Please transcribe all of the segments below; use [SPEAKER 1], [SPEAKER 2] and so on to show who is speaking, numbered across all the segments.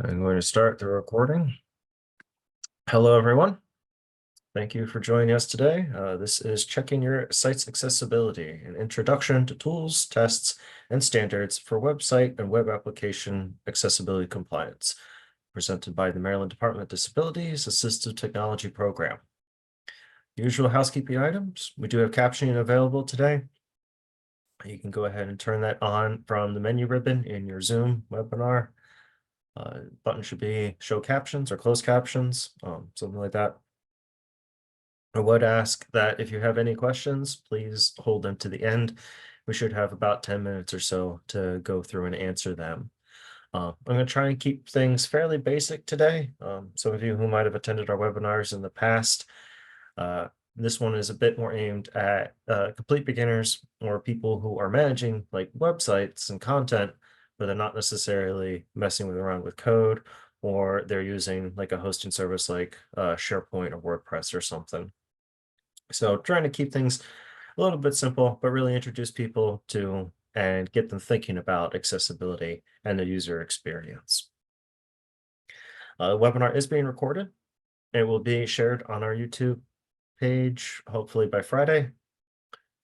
[SPEAKER 1] I'm going to start the recording. Hello, everyone. Thank you for joining us today. This is Checking Your Site's Accessibility, an introduction to tools, tests, and standards for website and web application accessibility compliance, presented by the Maryland Department of Disabilities Assistive Technology Program. Usual housekeeping items. We do have captioning available today. You can go ahead and turn that on from the menu ribbon in your Zoom webinar. Button should be show captions or close captions, something like that. I would ask that if you have any questions, please hold them to the end. We should have about 10 minutes or so to go through and answer them. I'm going to try and keep things fairly basic today. Some of you who might have attended our webinars in the past, this one is a bit more aimed at complete beginners or people who are managing like websites and content, but they're not necessarily messing around with code, or they're using like a hosting service like SharePoint or WordPress or something. So trying to keep things a little bit simple, but really introduce people to and get them thinking about accessibility and the user experience. The webinar is being recorded. It will be shared on our YouTube page, hopefully by Friday.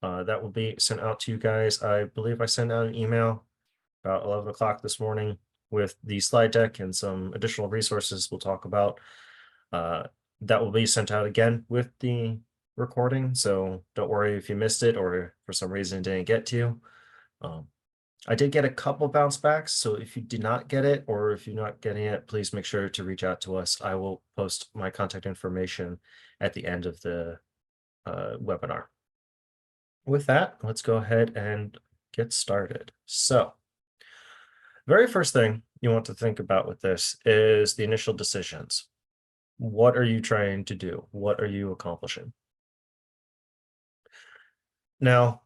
[SPEAKER 1] That will be sent out to you guys. I believe I sent out an email about 11 o'clock this morning with the slide deck and some additional resources we'll talk about. That will be sent out again with the recording, so don't worry if you missed it or for some reason it didn't get to you. I did get a couple bounce backs, so if you did not get it or if you're not getting it, please make sure to reach out to us. I will post my contact information at the end of the webinar. With that, let's go ahead and get started. So, very first thing you want to think about with this is the initial decisions. What are you trying to do? What are you accomplishing? Now,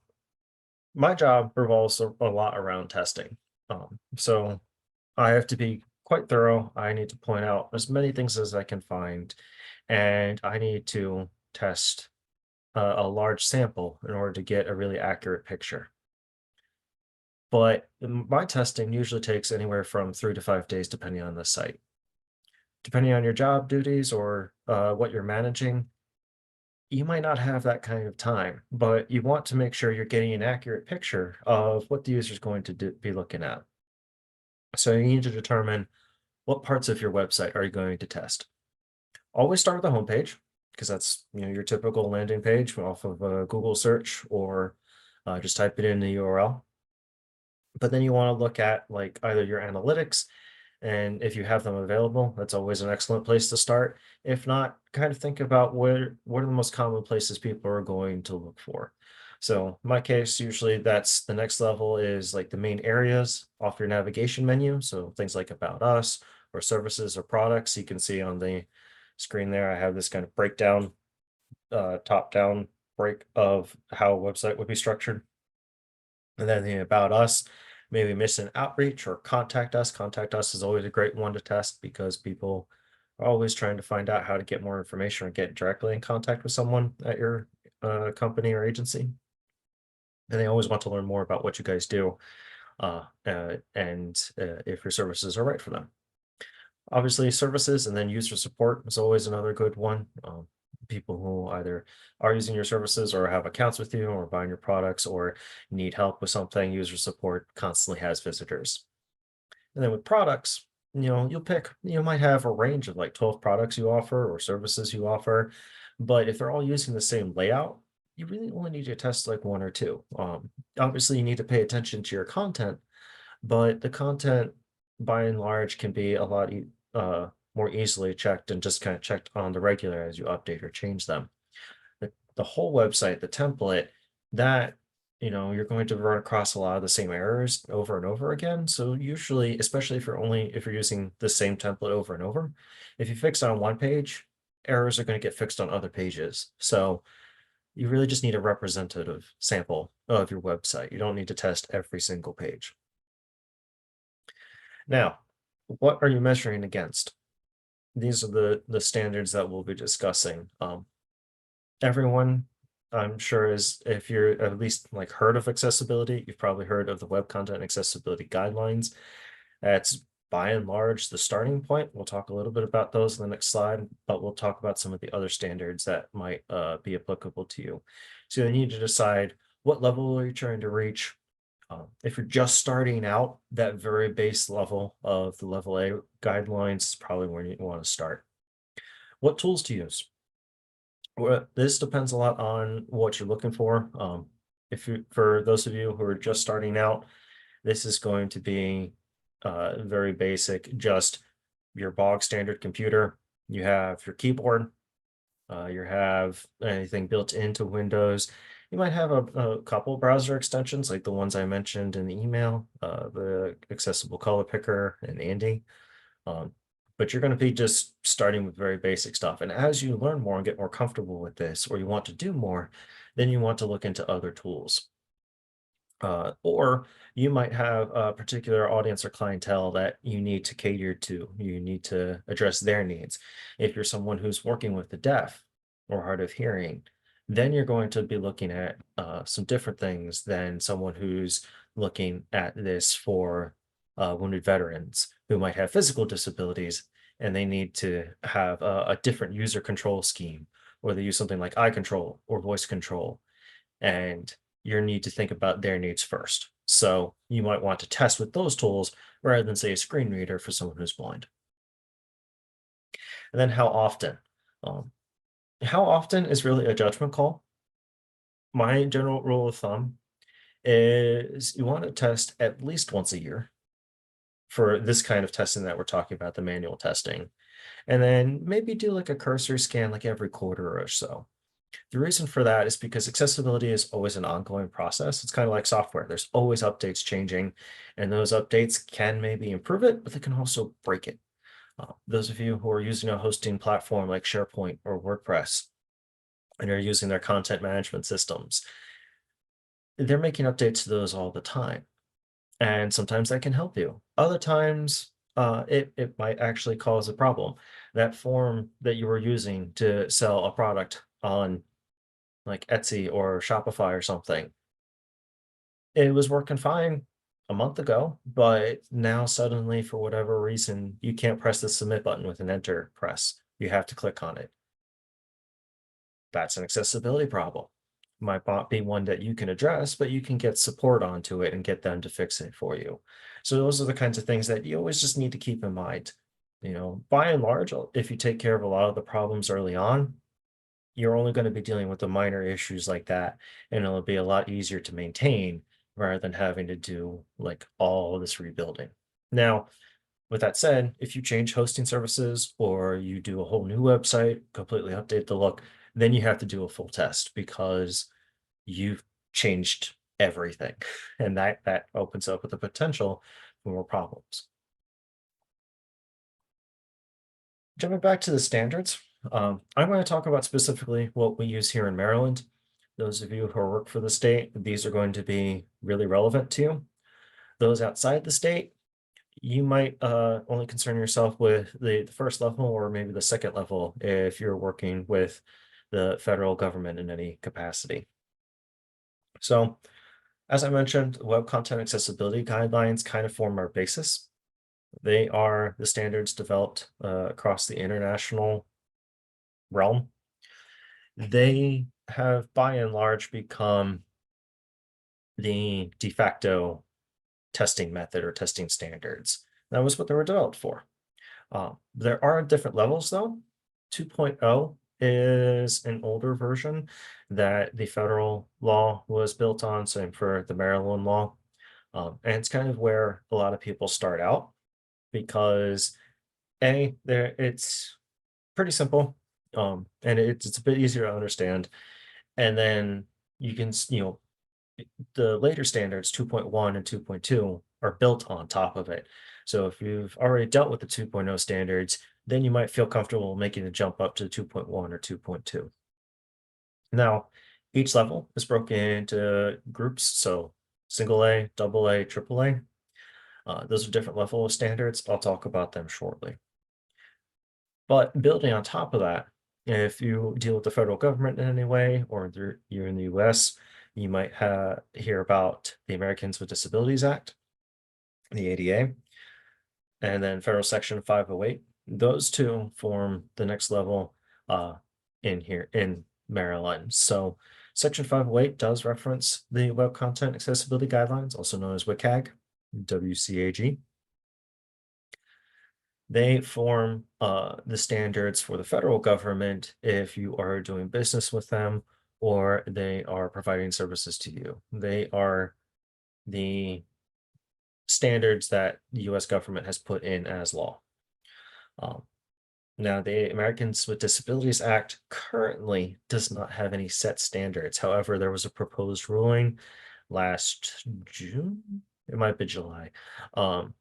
[SPEAKER 1] my job revolves a lot around testing. So I have to be quite thorough. I need to point out as many things as I can find, and I need to test a large sample in order to get a really accurate picture. But my testing usually takes anywhere from 3 to 5 days, depending on the site. Depending on your job duties or what you're managing, you might not have that kind of time, but you want to make sure you're getting an accurate picture of what the user is going to be looking at. So you need to determine what parts of your website are you going to test. Always start with the homepage because that's your typical landing page off of a Google search or just type it in the URL. But then you want to look at like either your analytics, and if you have them available, that's always an excellent place to start. If not, kind of think about what are the most common places people are going to look for. So in my case, usually that's the next level is like the main areas off your navigation menu. So things like about us or services or products. You can see on the screen there, I have this kind of breakdown, top down break of how a website would be structured. And then the about us, maybe miss an outreach or contact us. Contact us is always a great one to test because people are always trying to find out how to get more information or get directly in contact with someone at your company or agency. And they always want to learn more about what you guys do and if your services are right for them. Obviously, services and then user support is always another good one. People who either are using your services or have accounts with you or buying your products or need help with something, user support constantly has visitors. And then with products, you might have a range of like 12 products you offer or services you offer, but if they're all using the same layout, you really only need to test like one or two. Obviously, you need to pay attention to your content, but the content by and large can be a lot more easily checked and just kind of checked on the regular as you update or change them. The whole website, the template, that you're going to run across a lot of the same errors over and over again. So usually, especially if you're using the same template over and over, if you fix it on one page, errors are going to get fixed on other pages. So you really just need a representative sample of your website. You don't need to test every single page. Now, what are you measuring against? These are the standards that we'll be discussing. Everyone, I'm sure, is if you're at least like heard of accessibility, you've probably heard of the Web Content Accessibility Guidelines. That's by and large the starting point. We'll talk a little bit about those in the next slide, but we'll talk about some of the other standards that might be applicable to you. So you need to decide what level are you trying to reach. If you're just starting out, that very base level of the level A guidelines is probably where you want to start. What tools to use? Well, this depends a lot on what you're looking for. If you, for those of you who are just starting out, this is going to be very basic, just your bog standard computer. You have your keyboard, you have anything built into Windows. You might have a couple browser extensions like the ones I mentioned in the email, the accessible color picker and Andy. Um, but you're going to be just starting with very basic stuff. And as you learn more and get more comfortable with this, or you want to do more, then you want to look into other tools. Or you might have a particular audience or clientele that you need to cater to. You need to address their needs. If you're someone who's working with the deaf or hard of hearing, then you're going to be looking at some different things than someone who's looking at this for wounded veterans who might have physical disabilities and they need to have a different user control scheme, or they use something like eye control or voice control, and you need to think about their needs first. So you might want to test with those tools rather than say a screen reader for someone who's blind. And then how often? Um, how often is really a judgment call. My general rule of thumb is you want to test at least once a year for this kind of testing that we're talking about, the manual testing. And then maybe do like a cursory scan like every quarter or so. The reason for that is because accessibility is always an ongoing process. It's kind of like software. There's always updates changing, and those updates can maybe improve it, but they can also break it. Those of you who are using a hosting platform like SharePoint or WordPress and are using their content management systems, they're making updates to those all the time. And sometimes that can help you. Other times, it might actually cause a problem. That form that you were using to sell a product on like Etsy or Shopify or something, it was working fine a month ago, but now suddenly, for whatever reason, you can't press the submit button with an enter press. You have to click on it. That's an accessibility problem. Might not be one that you can address, but you can get support onto it and get them to fix it for you. So those are the kinds of things that you always just need to keep in mind. You know, by and large, if you take care of a lot of the problems early on, you're only going to be dealing with the minor issues like that, and it'll be a lot easier to maintain rather than having to do like all this rebuilding. Now, with that said, if you change hosting services or you do a whole new website, completely update the look, then you have to do a full test because you've changed everything. And that opens up with the potential for more problems. Jumping back to the standards, I'm going to talk about specifically what we use here in Maryland. Those of you who work for the state, these are going to be really relevant to you. Those outside the state, you might only concern yourself with the first level or maybe the second level if you're working with the federal government in any capacity. So, as I mentioned, web content accessibility guidelines kind of form our basis. They are the standards developed across the international realm. They have by and large become the de facto testing method or testing standards. That was what they were developed for. There are different levels though. 2.0 is an older version that the federal law was built on, same for the Maryland law. And it's kind of where a lot of people start out because there it's pretty simple, and it's a bit easier to understand. And then you can, the later standards, 2.1 and 2.2, are built on top of it. So if you've already dealt with the 2.0 standards, then you might feel comfortable making the jump up to 2.1 or 2.2. Now, each level is broken into groups. So single A, double A, triple A. Those are different level of standards. I'll talk about them shortly. But building on top of that, if you deal with the federal government in any way, or you're in the US, you might hear about the Americans with Disabilities Act, the ADA. and then Federal Section 508. Those two form the next level uh, in here in Maryland. So Section 508 does reference the Web Content Accessibility Guidelines, also known as WCAG, WCAG. They form the standards for the federal government if you are doing business with them or they are providing services to you. They are the standards that the US government has put in as law. Um, Now, the Americans with Disabilities Act currently does not have any set standards. However, there was a proposed ruling last June, it might be July, um,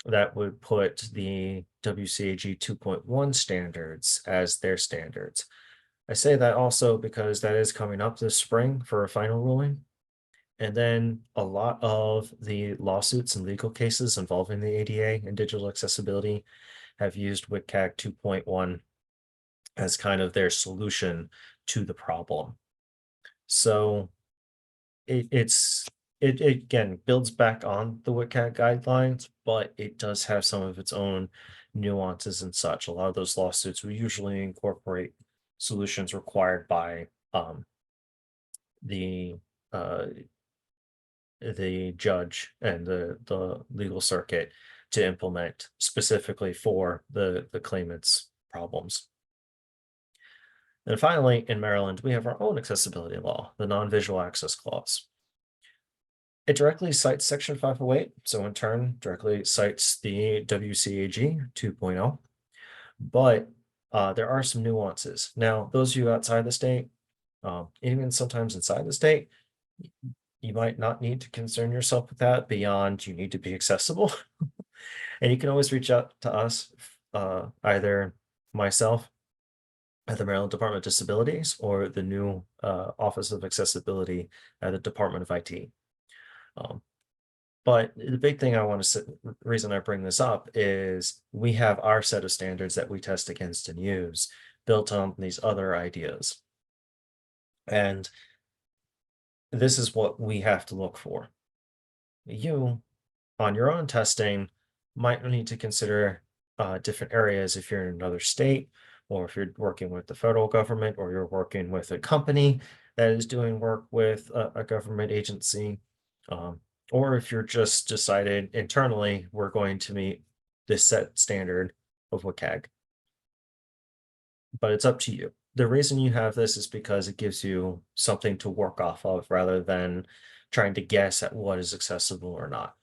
[SPEAKER 1] that would put the WCAG 2.1 standards as their standards. I say that also because that is coming up this spring for a final ruling. And then a lot of the lawsuits and legal cases involving the ADA and digital accessibility have used WCAG 2.1 as kind of their solution to the problem. So it again builds back on the WCAG guidelines, but it does have some of its own nuances and such. A lot of those lawsuits will usually incorporate solutions required by the uh, the judge and the legal circuit to implement specifically for the claimant's problems. And finally, in Maryland, we have our own accessibility law, the non-visual access clause. It directly cites Section 508, so in turn, directly cites the WCAG 2.0, but there are some nuances. Now, those of you outside the state, even sometimes inside the state, you might not need to concern yourself with that beyond you need to be accessible. And you can always reach out to us, either myself at the Maryland Department of Disabilities or the new Office of Accessibility at the Department of IT. Um, but the big thing I want to say, reason I bring this up is we have our set of standards that we test against and use built on these other ideas. And this is what we have to look for. You, on your own testing, might need to consider different areas if you're in another state, or if you're working with the federal government, or you're working with a company that is doing work with a government agency, um, or if you're just decided internally, we're going to meet this set standard of WCAG. But it's up to you. The reason you have this is because it gives you something to work off of rather than trying to guess at what is accessible or not.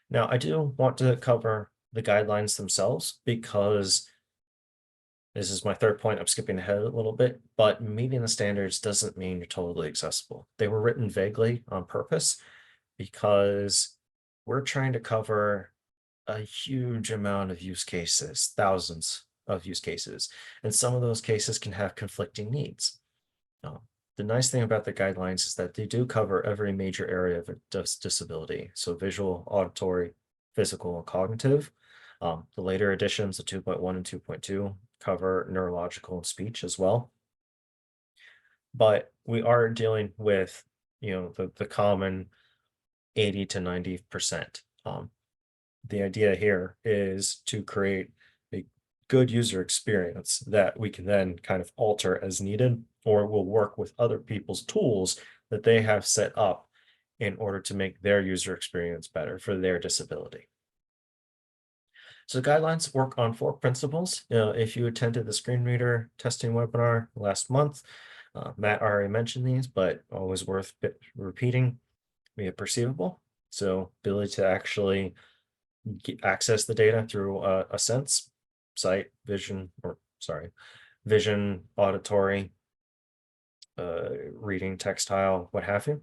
[SPEAKER 1] Now, I do want to cover the guidelines themselves because this is my third point. I'm skipping ahead a little bit, but meeting the standards doesn't mean you're totally accessible. They were written vaguely on purpose because we're trying to cover a huge amount of use cases, thousands of use cases, and some of those cases can have conflicting needs. Um, the nice thing about the guidelines is that they do cover every major area of a disability. So visual, auditory, physical, and cognitive. The later editions, the 2.1 and 2.2, cover neurological and speech as well. But we are dealing with, the common 80 to 90%. The idea here is to create a good user experience that we can then kind of alter as needed, or will work with other people's tools that they have set up in order to make their user experience better for their disability. So the guidelines work on 4 principles. If you attended the screen reader testing webinar last month, Matt already mentioned these, but always worth repeating. We have perceivable, so ability to actually access the data through a sense, sight, vision, vision, auditory, reading, textile, what have you.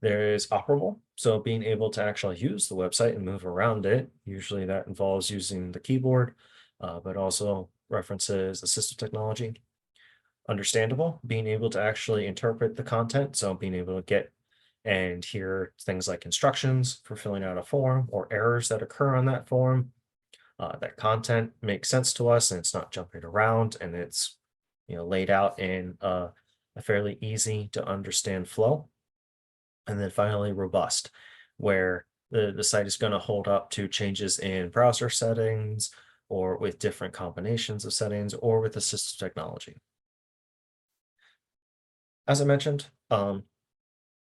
[SPEAKER 1] There is operable, so being able to actually use the website and move around it. Usually that involves using the keyboard, but also references assistive technology. Understandable, being able to actually interpret the content, so being able to get and hear things like instructions for filling out a form or errors that occur on that form. That content makes sense to us and it's not jumping around and it's laid out in a fairly easy to understand flow. And then finally, robust, where the site is going to hold up to changes in browser settings or with different combinations of settings or with assistive technology. As I mentioned, the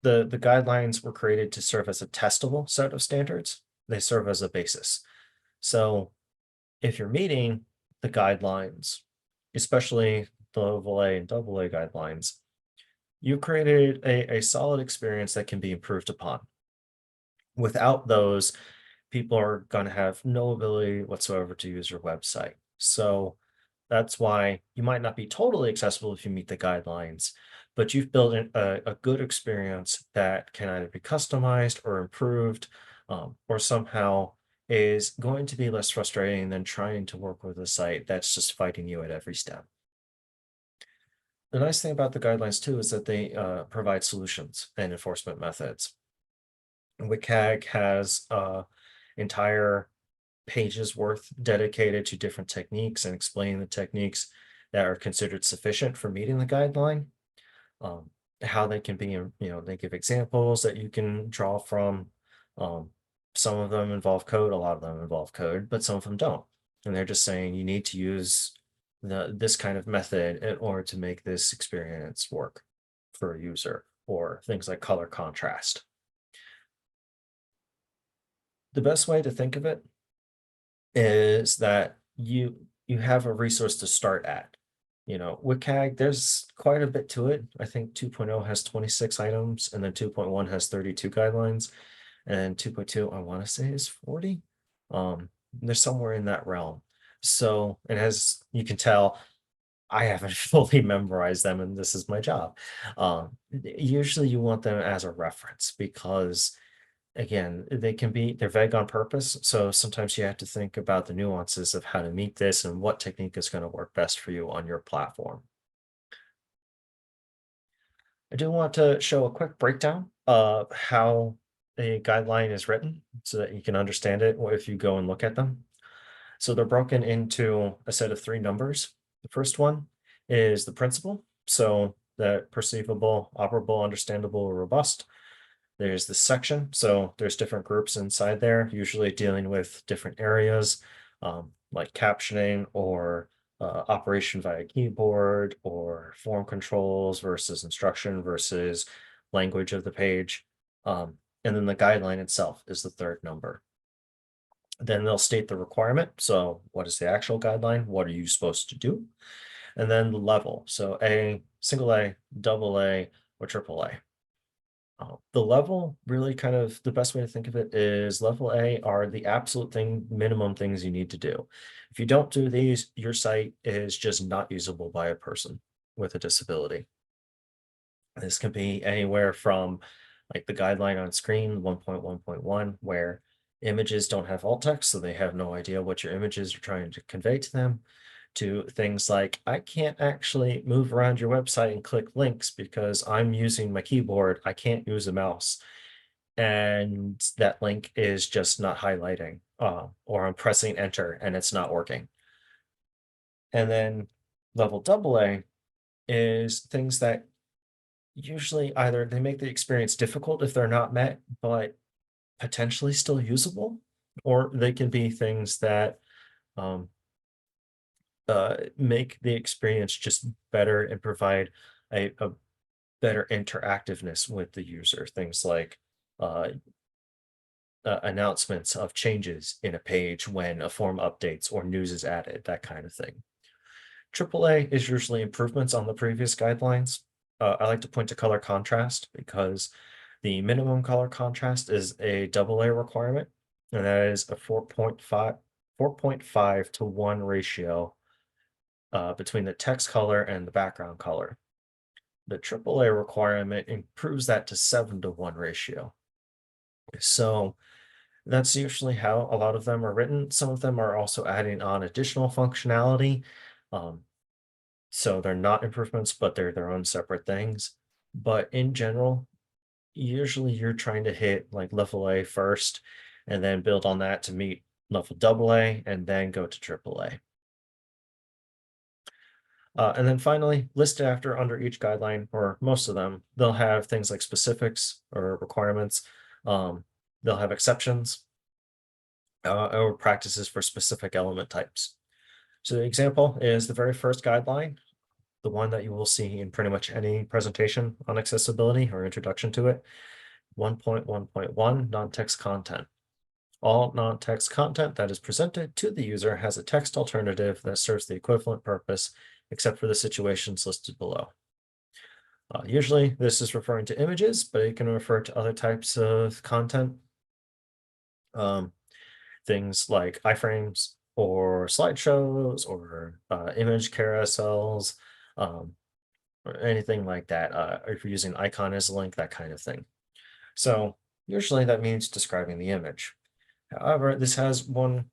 [SPEAKER 1] guidelines were created to serve as a testable set of standards. They serve as a basis. So if you're meeting the guidelines, especially the level A and double A guidelines, you created a solid experience that can be improved upon. Without those, people are going to have no ability whatsoever to use your website. So that's why you might not be totally accessible if you meet the guidelines, but you've built a good experience that can either be customized or improved, or somehow is going to be less frustrating than trying to work with a site that's just fighting you at every step. The nice thing about the guidelines too is that they provide solutions and enforcement methods. WCAG has entire pages worth dedicated to different techniques and explaining the techniques that are considered sufficient for meeting the guideline. Um, how they can be, they give examples that you can draw from. Um, some of them involve code, a lot of them involve code, but some of them don't. And they're just saying you need to use this kind of method in order to make this experience work for a user, or things like color contrast. The best way to think of it is that you have a resource to start at. WCAG, there's quite a bit to it. I think 2.0 has 26 items, and then 2.1 has 32 guidelines, and 2.2, I want to say, is 40. They're somewhere in that realm. So, and as you can tell, I haven't fully memorized them, and this is my job. Usually you want them as a reference because, again, they're vague on purpose, so sometimes you have to think about the nuances of how to meet this and what technique is going to work best for you on your platform. I do want to show a quick breakdown of how a guideline is written so that you can understand it if you go and look at them. So they're broken into a set of three numbers. The first one is the principal, so that perceivable, operable, understandable, or robust. There's the section, so there's different groups inside there, usually dealing with different areas, like captioning or operation via keyboard or form controls versus instruction versus language of the page. And then the guideline itself is the third number. Then they'll state the requirement. So what is the actual guideline? What are you supposed to do? And then the level. So A, single A, double A, or triple A. The level, really, kind of the best way to think of it is level A are the absolute minimum things you need to do. If you don't do these, your site is just not usable by a person with a disability. This can be anywhere from like the guideline on screen 1.1.1, where images don't have alt text, so they have no idea what your images are trying to convey to them, to things like, I can't actually move around your website and click links because I'm using my keyboard. I can't use a mouse. And that link is just not highlighting, or I'm pressing enter and it's not working. And then level double A is things that usually either they make the experience difficult if they're not met, but potentially still usable, or they can be things that um, make the experience just better and provide a better interactiveness with the user. Things like uh, announcements of changes in a page when a form updates or news is added, that kind of thing. AAA is usually improvements on the previous guidelines. I like to point to color contrast because the minimum color contrast is a double A requirement, and that is a 4.5 to 1 ratio between the text color and the background color. The AAA requirement improves that to 7 to 1 ratio. So that's usually how a lot of them are written. Some of them are also adding on additional functionality. Um, so they're not improvements, but they're their own separate things. But in general, usually you're trying to hit like level A first and then build on that to meet level double A and then go to triple A. And then finally, listed after under each guideline, or most of them, they'll have things like specifics or requirements. Um, They'll have exceptions or practices for specific element types. So the example is the very first guideline, the one that you will see in pretty much any presentation on accessibility or introduction to it. 1.1.1 non-text content. All non-text content that is presented to the user has a text alternative that serves the equivalent purpose, except for the situations listed below. Usually this is referring to images, but it can refer to other types of content. Um, Things like iframes or slideshows or image carousels, um, or anything like that. Or if you're using icon as a link, that kind of thing. So usually that means describing the image. However, this has one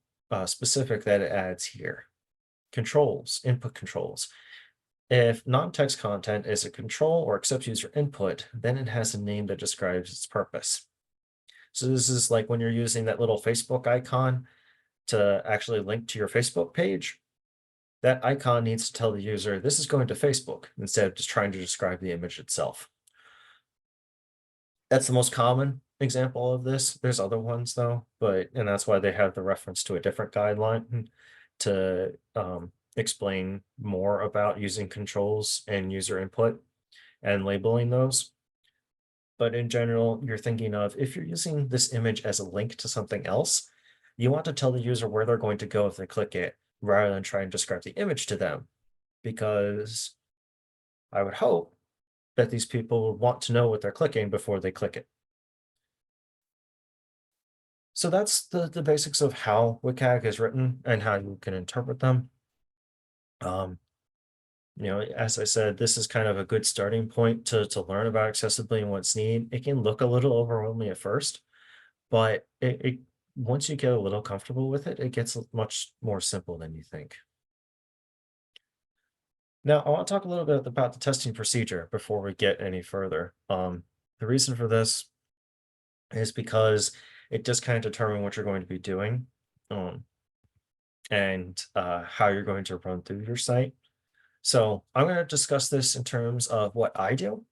[SPEAKER 1] specific that it adds here. Controls, input controls. If non-text content is a control or accepts user input, then it has a name that describes its purpose. So this is like when you're using that little Facebook icon to actually link to your Facebook page. That icon needs to tell the user this is going to Facebook instead of just trying to describe the image itself. That's the most common example of this. There's other ones though, but and that's why they have the reference to a different guideline to explain more about using controls and user input and labeling those. But in general, you're thinking of if you're using this image as a link to something else, you want to tell the user where they're going to go if they click it, rather than try and describe the image to them. Because I would hope that these people would want to know what they're clicking before they click it. So that's the basics of how WCAG is written and how you can interpret them. Um, as I said, this is kind of a good starting point to learn about accessibility and what's needed. It can look a little overwhelming at first, but it once you get a little comfortable with it, it gets much more simple than you think. Now, I want to talk a little bit about the testing procedure before we get any further. The reason for this is because it does kind of determine what you're going to be doing, um, and how you're going to run through your site. So I'm going to discuss this in terms of what I do,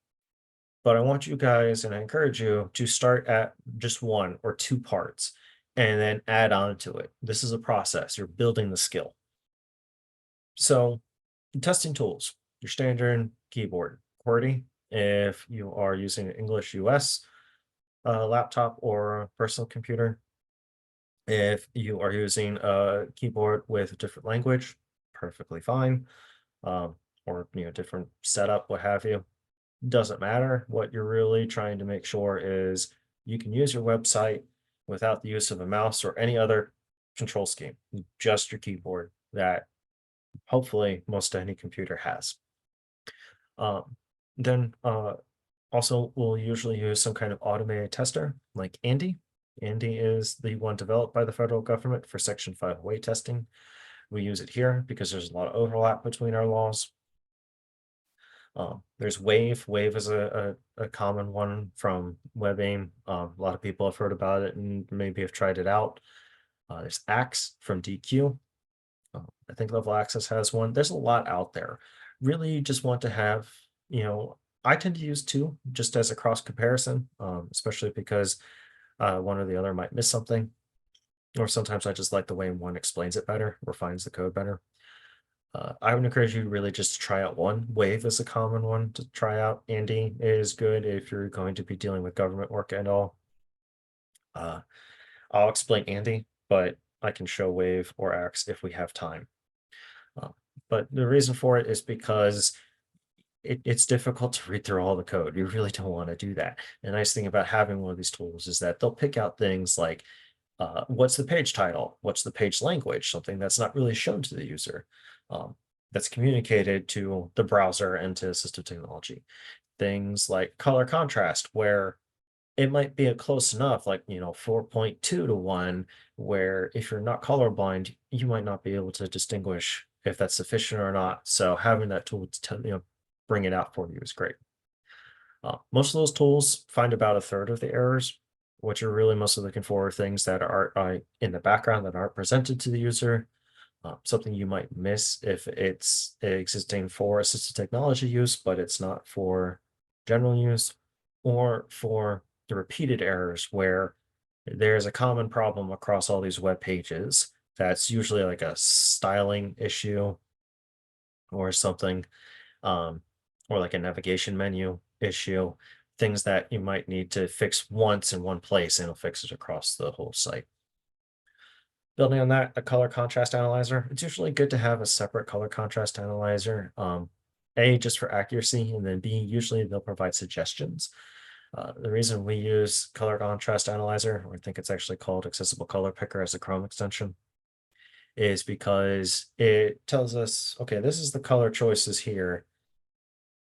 [SPEAKER 1] but I want you guys and I encourage you to start at just one or two parts and then add on to it. This is a process. You're building the skill. So testing tools, your standard keyboard, QWERTY, if you are using an English US laptop or personal computer. If you are using a keyboard with a different language, perfectly fine. Um, or different setup, what have you. Doesn't matter. What you're really trying to make sure is you can use your website without the use of a mouse or any other control scheme, just your keyboard that hopefully most any computer has. Um, then also we'll usually use some kind of automated tester like Andy. Andy is the one developed by the federal government for Section 508 testing. We use it here because there's a lot of overlap between our laws. There's Wave. Wave is a common one from WebAIM. A lot of people have heard about it and maybe have tried it out. There's Axe from DQ. I think Level Access has one. There's a lot out there. Really, you just want to have, I tend to use two just as a cross comparison, especially because one or the other might miss something. Or sometimes I just like the way one explains it better or finds the code better. I would encourage you really just to try out one. Wave is a common one to try out. Andy is good if you're going to be dealing with government work and all. Uh, I'll explain Andy, but I can show Wave or Axe if we have time. Uh, but the reason for it is because it's difficult to read through all the code. You really don't want to do that. The nice thing about having one of these tools is that they'll pick out things like what's the page title? What's the page language? Something that's not really shown to the user. Um, that's communicated to the browser and to assistive technology. Things like color contrast, where it might be a close enough, like 4.2 to 1, where if you're not colorblind, you might not be able to distinguish if that's sufficient or not. So having that tool to bring it out for you is great. Most of those tools find about a third of the errors. What you're really mostly looking for are things that are in the background that aren't presented to the user. Something you might miss if it's existing for assistive technology use, but it's not for general use, or for the repeated errors where There's a common problem across all these web pages that's usually like a styling issue or something, um, or like a navigation menu issue, things that you might need to fix once in one place and it'll fix it across the whole site. Building on that, a color contrast analyzer. It's usually good to have a separate color contrast analyzer. A, just for accuracy, and then B, usually they'll provide suggestions. The reason we use color contrast analyzer, or I think it's actually called accessible color picker as a Chrome extension, is because it tells us, okay, this is the color choices here,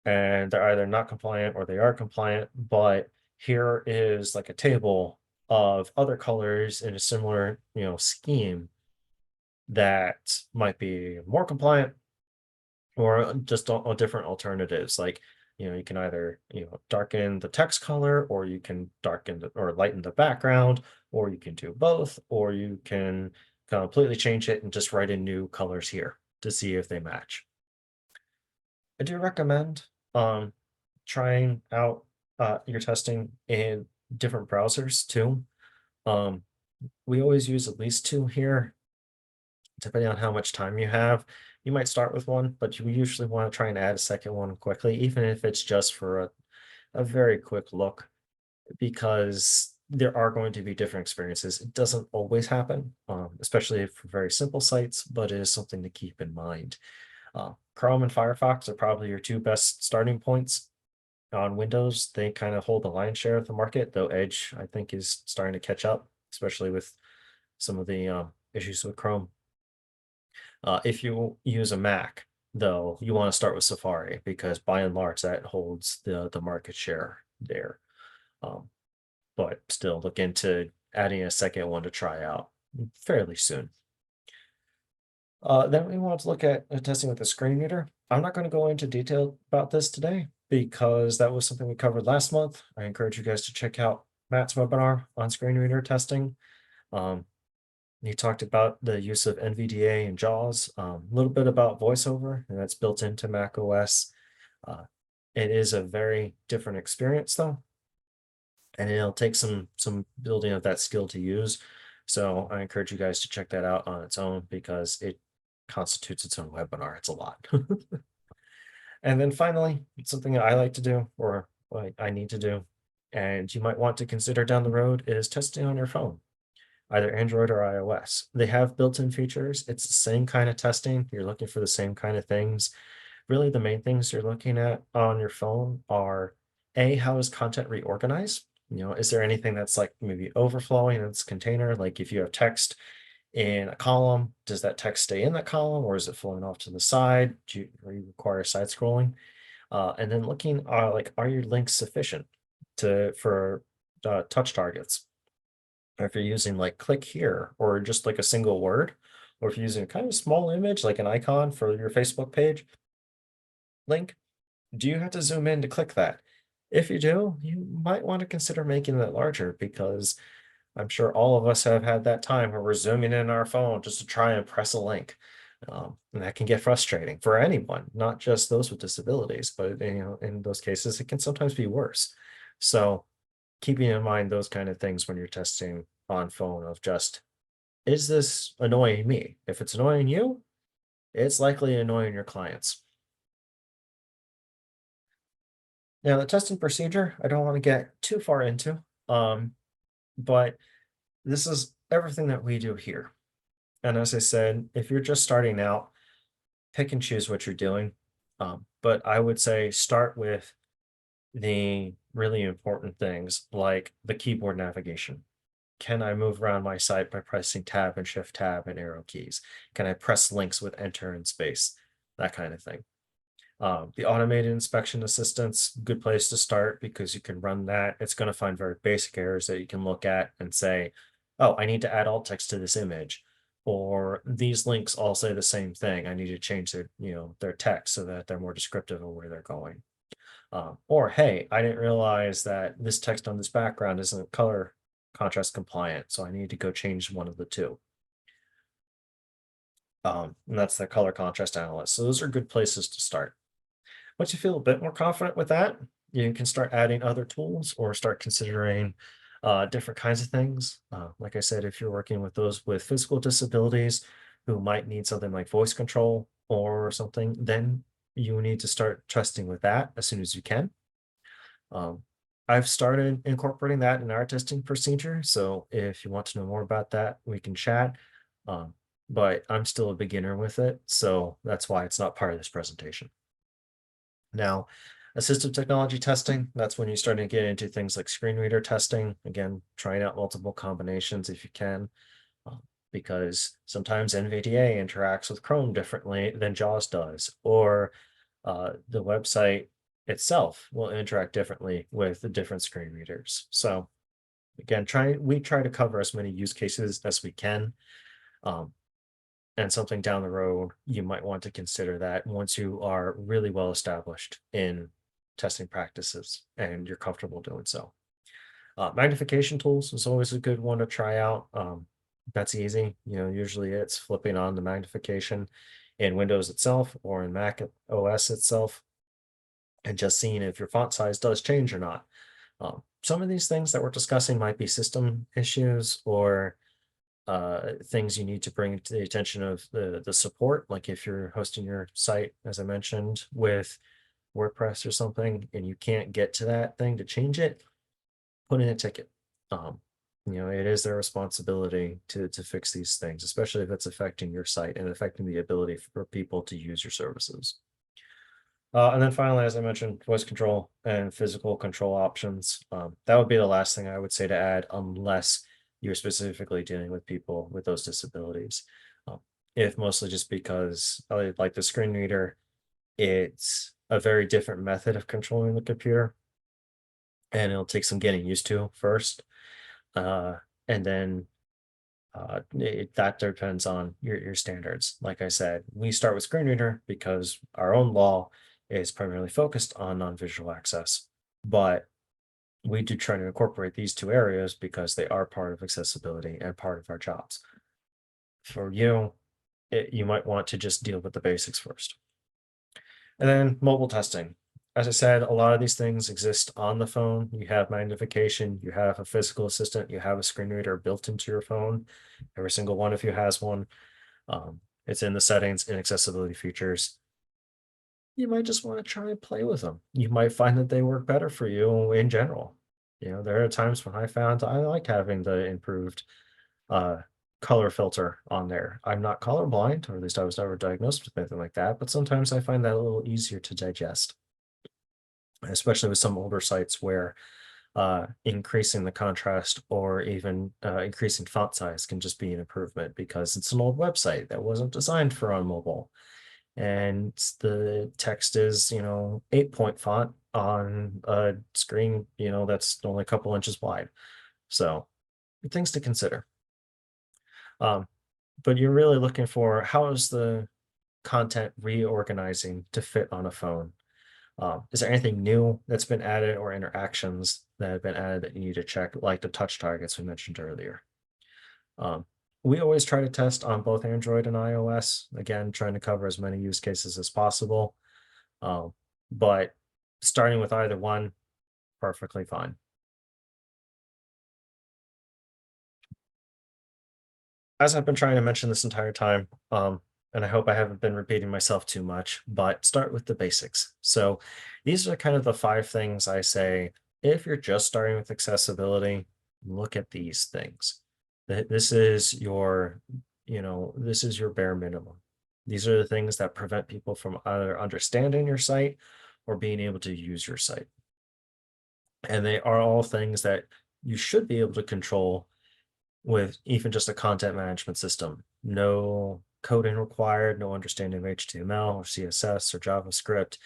[SPEAKER 1] and they're either not compliant or they are compliant, but here is like a table of other colors in a similar, scheme that might be more compliant or just different alternatives. Like, you can either, darken the text color, or you can darken or lighten the background, or you can do both, or you can completely change it and just write in new colors here to see if they match. I do recommend um, trying out your testing in different browsers too. Um, we always use at least two here, depending on how much time you have. You might start with one, but you usually want to try and add a second one quickly, even if it's just for a very quick look, because there are going to be different experiences. It doesn't always happen, especially for very simple sites, but it is something to keep in mind. Chrome and Firefox are probably your two best starting points. On Windows, they kind of hold the lion's share of the market, though Edge, I think, is starting to catch up, especially with some of the issues with Chrome. If you use a Mac, though, you want to start with Safari because by and large that holds the market share there. Um, but still, look into adding a second one to try out fairly soon. Then we want to look at testing with the screen reader. I'm not going to go into detail about this today because that was something we covered last month. I encourage you guys to check out Matt's webinar on screen reader testing. Um, he talked about the use of NVDA and JAWS, a little bit about VoiceOver, and that's built into Mac OS. Uh, it is a very different experience though, and it'll take some building of that skill to use. So I encourage you guys to check that out on its own because it constitutes its own webinar. It's a lot. And then finally, something that I like to do, or like I need to do, and you might want to consider down the road, is testing on your phone, either Android or iOS. They have built-in features. It's the same kind of testing. You're looking for the same kind of things. Really, the main things you're looking at on your phone are A, how is content reorganized? Is there anything that's like maybe overflowing in its container? Like if you have text in a column, does that text stay in that column or is it flowing off to the side? Or you require side scrolling? And then looking like, are your links sufficient for touch targets? Or if you're using like click here or just like a single word, or if you're using a kind of small image like an icon for your Facebook page link, do you have to zoom in to click that? If you do, you might want to consider making that larger because I'm sure all of us have had that time where we're zooming in our phone just to try and press a link. And that can get frustrating for anyone, not just those with disabilities, but in those cases, it can sometimes be worse. So keeping in mind those kind of things when you're testing on phone of just, is this annoying me? If it's annoying you, it's likely annoying your clients. Now, the testing procedure, I don't want to get too far into, but this is everything that we do here. And as I said, if you're just starting out, pick and choose what you're doing. But I would say start with the really important things like the keyboard navigation. Can I move around my site by pressing tab and shift tab and arrow keys? Can I press links with enter and space? That kind of thing. The automated inspection assistance, good place to start because you can run that. It's going to find very basic errors that you can look at and say, oh, I need to add alt text to this image, or these links all say the same thing. I need to change their text so that they're more descriptive of where they're going. Or hey, I didn't realize that this text on this background isn't color contrast compliant, so I need to go change one of the two. And that's the color contrast analyst. So those are good places to start. Once you feel a bit more confident with that, you can start adding other tools or start considering different kinds of things. Like I said, if you're working with those with physical disabilities who might need something like voice control or something, then you need to start trusting with that as soon as you can. Um, I've started incorporating that in our testing procedure. So if you want to know more about that, we can chat. Um, but I'm still a beginner with it. So that's why it's not part of this presentation. Now, assistive technology testing, that's when you start to get into things like screen reader testing. Again, trying out multiple combinations if you can, um, because sometimes NVDA interacts with Chrome differently than JAWS does, or the website itself will interact differently with the different screen readers. So again, we try to cover as many use cases as we can. Um, and something down the road, you might want to consider that once you are really well established in testing practices and you're comfortable doing so. Magnification tools is always a good one to try out. That's easy. Usually it's flipping on the magnification in Windows itself or in Mac OS itself and just seeing if your font size does change or not. Some of these things that we're discussing might be system issues or things you need to bring to the attention of the support. Like if you're hosting your site, as I mentioned, with WordPress or something, and you can't get to that thing to change it, put in a ticket. Um, it is their responsibility to fix these things, especially if it's affecting your site and affecting the ability for people to use your services. And then finally, as I mentioned, voice control and physical control options. That would be the last thing I would say to add, unless you're specifically dealing with people with those disabilities. Um, if mostly just because, like the screen reader, it's a very different method of controlling the computer, and it'll take some getting used to first. Uh, and then that depends on your standards. Like I said, we start with screen reader because our own law is primarily focused on non-visual access, but we do try to incorporate these two areas because they are part of accessibility and part of our jobs. For you, you might want to just deal with the basics first. And then mobile testing. As I said, a lot of these things exist on the phone. You have magnification, you have a physical assistant, you have a screen reader built into your phone. Every single one of you has one. It's in the settings and accessibility features. You might just want to try and play with them. You might find that they work better for you in general. There are times when I found I like having the improved uh, color filter on there. I'm not colorblind, or at least I was never diagnosed with anything like that, but sometimes I find that a little easier to digest, especially with some older sites where increasing the contrast or even increasing font size can just be an improvement because it's an old website that wasn't designed for on mobile. And the text is, 8-point font on a screen, that's only a couple inches wide. So things to consider. Um, but you're really looking for how is the content reorganizing to fit on a phone? Is there anything new that's been added or interactions that have been added that you need to check, like the touch targets we mentioned earlier? Um, we always try to test on both Android and iOS, again, trying to cover as many use cases as possible. Um, but starting with either one, perfectly fine. As I've been trying to mention this entire time, and I hope I haven't been repeating myself too much, but start with the basics. So these are kind of the five things I say if you're just starting with accessibility, look at these things. This is this is your bare minimum. These are the things that prevent people from either understanding your site or being able to use your site. And they are all things that you should be able to control with even just a content management system. No coding required, no understanding of HTML or CSS or JavaScript.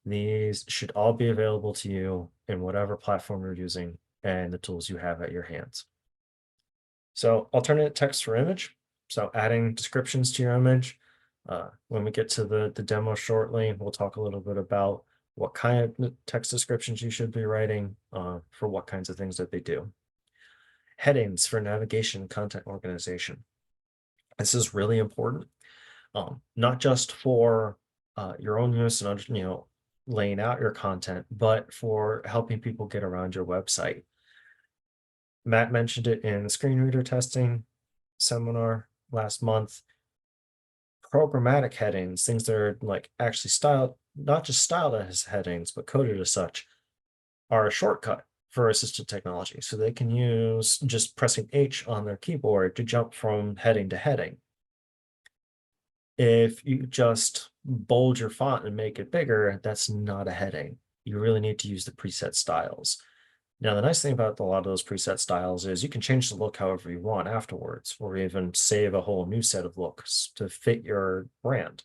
[SPEAKER 1] These should all be available to you in whatever platform you're using and the tools you have at your hands. So alternate text for image. So adding descriptions to your image. When we get to the demo shortly, we'll talk a little bit about what kind of text descriptions you should be writing for what kinds of things that they do. Headings for navigation, content organization. This is really important, not just for your own use and laying out your content, but for helping people get around your website. Matt mentioned it in the screen reader testing seminar last month. Programmatic headings, things that are like actually styled, not just styled as headings, but coded as such, are a shortcut for assistive technology. So they can use just pressing H on their keyboard to jump from heading to heading. If you just bold your font and make it bigger, that's not a heading. You really need to use the preset styles. Now, the nice thing about a lot of those preset styles is you can change the look however you want afterwards, or even save a whole new set of looks to fit your brand.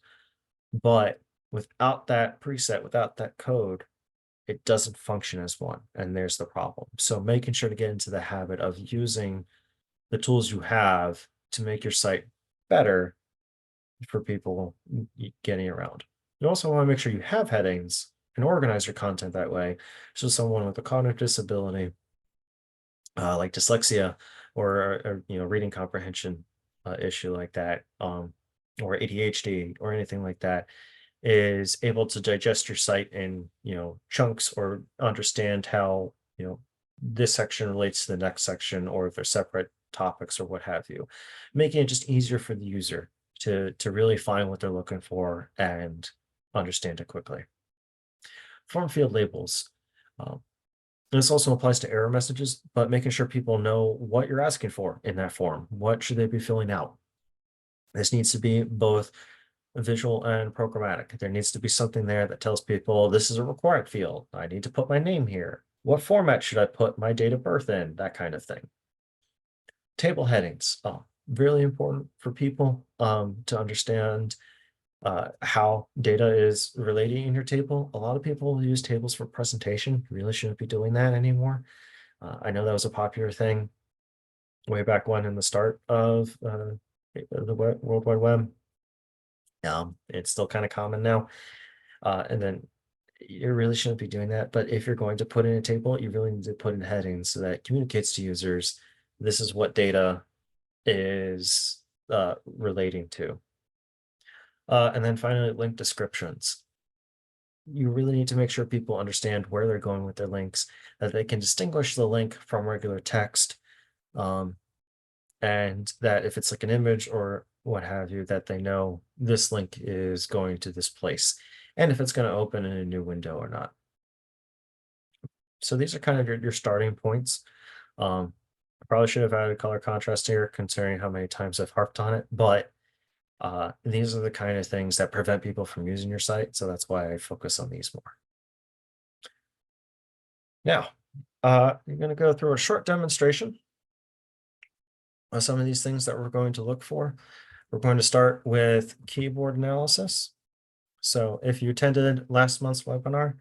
[SPEAKER 1] But without that preset, without that code, it doesn't function as one. And there's the problem. So making sure to get into the habit of using the tools you have to make your site better for people getting around. You also want to make sure you have headings and organize your content that way. So someone with a cognitive disability, like dyslexia or reading comprehension issue like that, or ADHD or anything like that, is able to digest your site in chunks or understand how this section relates to the next section, or if they're separate topics or what have you, making it just easier for the user to really find what they're looking for and understand it quickly. Form field labels. Um, this also applies to error messages, but making sure people know what you're asking for in that form. What should they be filling out? This needs to be both visual and programmatic. There needs to be something there that tells people this is a required field. I need to put my name here. What format should I put my date of birth in? That kind of thing. Table headings, really important for people to understand how data is relating in your table. A lot of people use tables for presentation. You really shouldn't be doing that anymore. I know that was a popular thing way back when in the start of the World Wide Web. It's still kind of common now. And then you really shouldn't be doing that. But if you're going to put in a table, you really need to put in headings so that it communicates to users, this is what data is relating to. And then finally, link descriptions. You really need to make sure people understand where they're going with their links, that they can distinguish the link from regular text, and that if it's like an image or what have you, that they know this link is going to this place, and if it's going to open in a new window or not. So these are kind of your starting points. I probably should have added color contrast here, considering how many times I've harped on it, but these are the kind of things that prevent people from using your site. So that's why I focus on these more. Now, you're going to go through a short demonstration of some of these things that we're going to look for. We're going to start with keyboard analysis. So if you attended last month's webinar,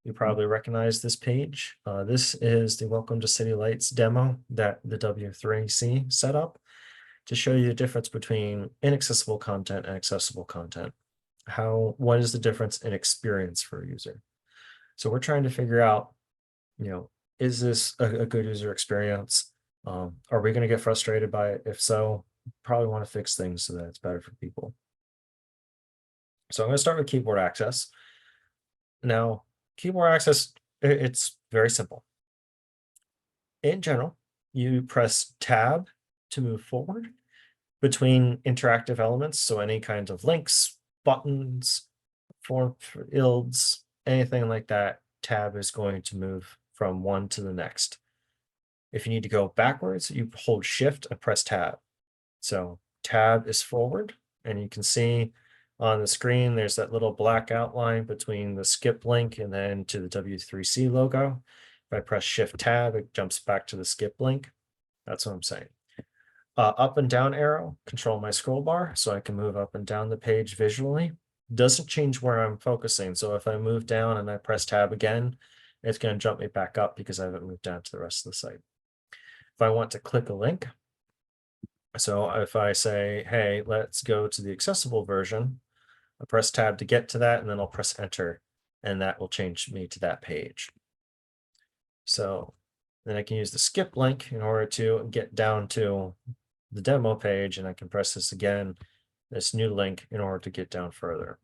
[SPEAKER 1] you probably recognize this page. This is the Welcome to City Lights demo that the W3C set up to show you the difference between inaccessible content and accessible content. What is the difference in experience for a user? So we're trying to figure out, is this a good user experience? Are we going to get frustrated by it? If so, probably want to fix things so that it's better for people. So I'm going to start with keyboard access. Now, keyboard access, it's very simple. In general, you press Tab to move forward between interactive elements. So any kinds of links, buttons, form fields, anything like that, Tab is going to move from one to the next. If you need to go backwards, you hold Shift and press Tab. So Tab is forward, and you can see on the screen, there's that little black outline between the skip link and then to the W3C logo. If I press Shift Tab, it jumps back to the skip link. That's what I'm saying. Up and down arrow, control my scroll bar so I can move up and down the page visually. Doesn't change where I'm focusing. So if I move down and I press Tab again, it's going to jump me back up because I haven't moved down to the rest of the site. If I want to click a link, so if I say, hey, let's go to the accessible version, I press Tab to get to that, and then I'll press Enter, and that will change me to that page. So then I can use the skip link in order to get down to the demo page, and I can press this again, this new link, in order to get down further.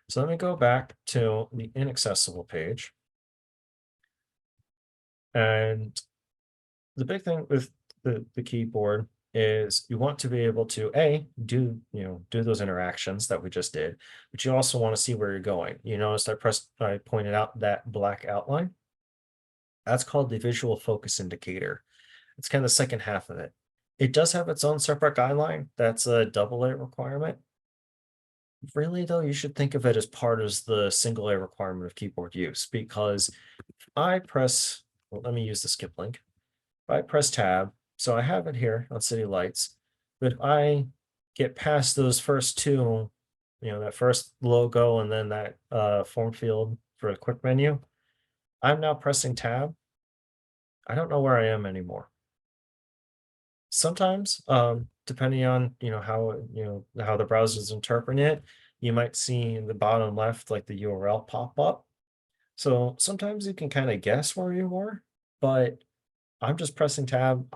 [SPEAKER 1] So let me go back to the inaccessible page. And The big thing with the keyboard is you want to be able to a do do those interactions that we just did, but you also want to see where you're going. You notice I pointed out that black outline. That's called the visual focus indicator. It's kind of the second half of it. It does have its own separate guideline. That's a double A requirement. Really, though, you should think of it as part of the single A requirement of keyboard use because I press, well, let me use the skip link. If I press tab, so I have it here on city lights, but if I get past those first two, that first logo and then that form field for a quick menu, I'm now pressing tab. I don't know where I am anymore. Sometimes, depending on how the browser is interpreting it, you might see in the bottom left like the URL pop up. So sometimes you can kind of guess where you were, but I'm just pressing tab.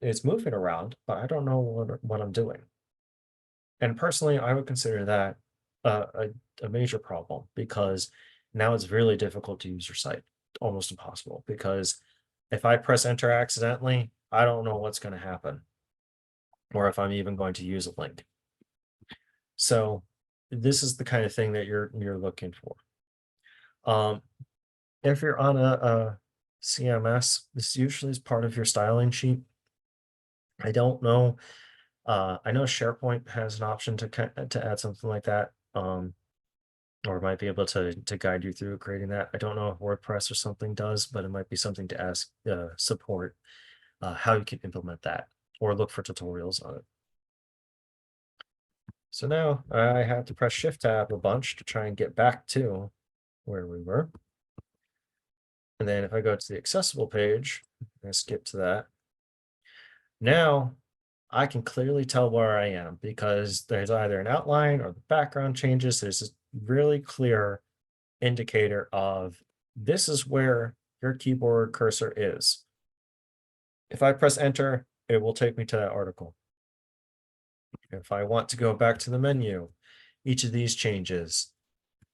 [SPEAKER 1] It's moving around, but I don't know what I'm doing. And personally, I would consider that a major problem because now it's really difficult to use your site, almost impossible. Because if I press enter accidentally, I don't know what's going to happen, or if I'm even going to use a link. So this is the kind of thing that you're looking for. Um, if you're on a CMS, this usually is part of your styling sheet. I don't know. I know SharePoint has an option to add something like that, or might be able to guide you through creating that. I don't know if WordPress or something does, but it might be something to ask support how you can implement that or look for tutorials on it. So now I have to press Shift Tab a bunch to try and get back to where we were. And then if I go to the accessible page, I skip to that. Now I can clearly tell where I am because there's either an outline or the background changes. There's this really clear indicator of this is where your keyboard cursor is. If I press enter, it will take me to that article. If I want to go back to the menu, each of these changes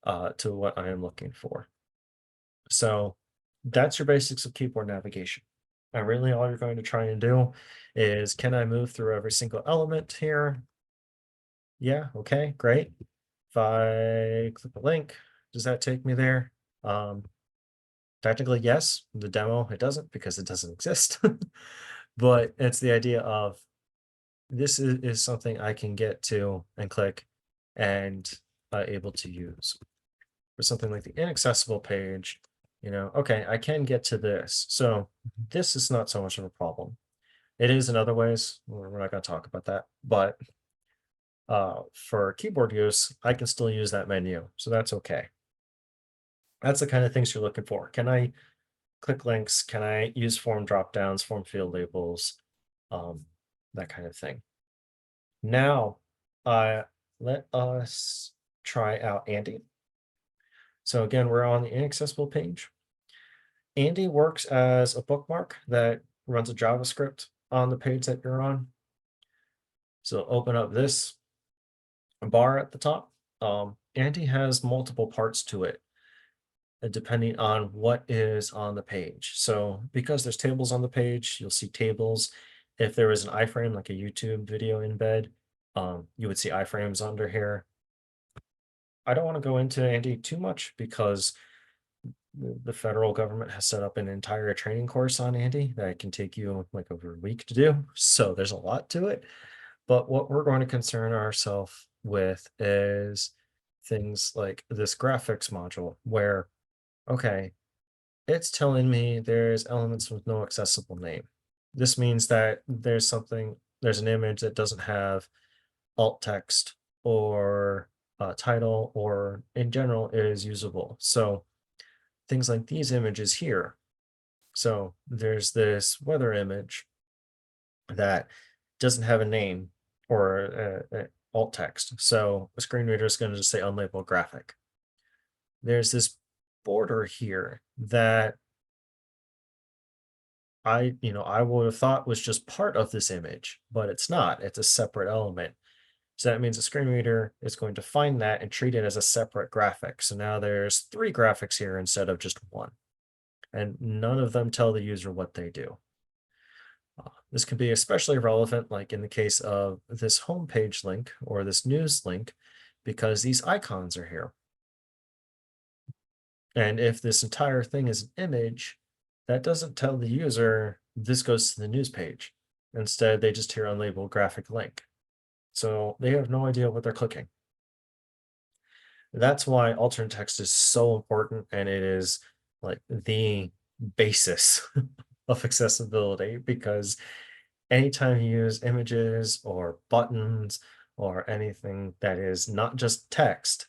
[SPEAKER 1] to what I am looking for. So that's your basics of keyboard navigation. And really all you're going to try and do is, can I move through every single element here? Yeah, okay, great. If I click a link, does that take me there? Technically, yes. The demo, it doesn't because it doesn't exist. But it's the idea of this is something I can get to and click and able to use. For something like the inaccessible page, okay, I can get to this. So this is not so much of a problem. It is in other ways. We're not going to talk about that. But for keyboard use, I can still use that menu. So that's okay. That's the kind of things you're looking for. Can I click links? Can I use form drop downs, form field labels, um, that kind of thing? Now, let us try out Andy. So again, we're on the inaccessible page. Andy works as a bookmark that runs a JavaScript on the page that you're on. So open up this bar at the top. Andy has multiple parts to it, depending on what is on the page. So because there's tables on the page, you'll see tables. If there was an iframe, like a YouTube video embed, you would see iframes under here. I don't want to go into Andy too much because the federal government has set up an entire training course on Andy that can take you like over a week to do. So there's a lot to it. But what we're going to concern ourselves with is things like this graphics module where, okay, it's telling me there's elements with no accessible name. This means that there's an image that doesn't have alt text or title or in general is usable. So things like these images here. So there's this weather image that doesn't have a name or alt text. So a screen reader is going to just say unlabeled graphic. There's this border here that I would have thought was just part of this image, but it's not. It's a separate element. So that means the screen reader is going to find that and treat it as a separate graphic. So now there's 3 graphics here instead of just one. And none of them tell the user what they do. This can be especially relevant, like in the case of this homepage link or this news link, because these icons are here. And if this entire thing is an image, that doesn't tell the user this goes to the news page. Instead, they just hear unlabeled graphic link. So they have no idea what they're clicking. That's why alternate text is so important, and it is like the basis of accessibility, because anytime you use images or buttons or anything that is not just text,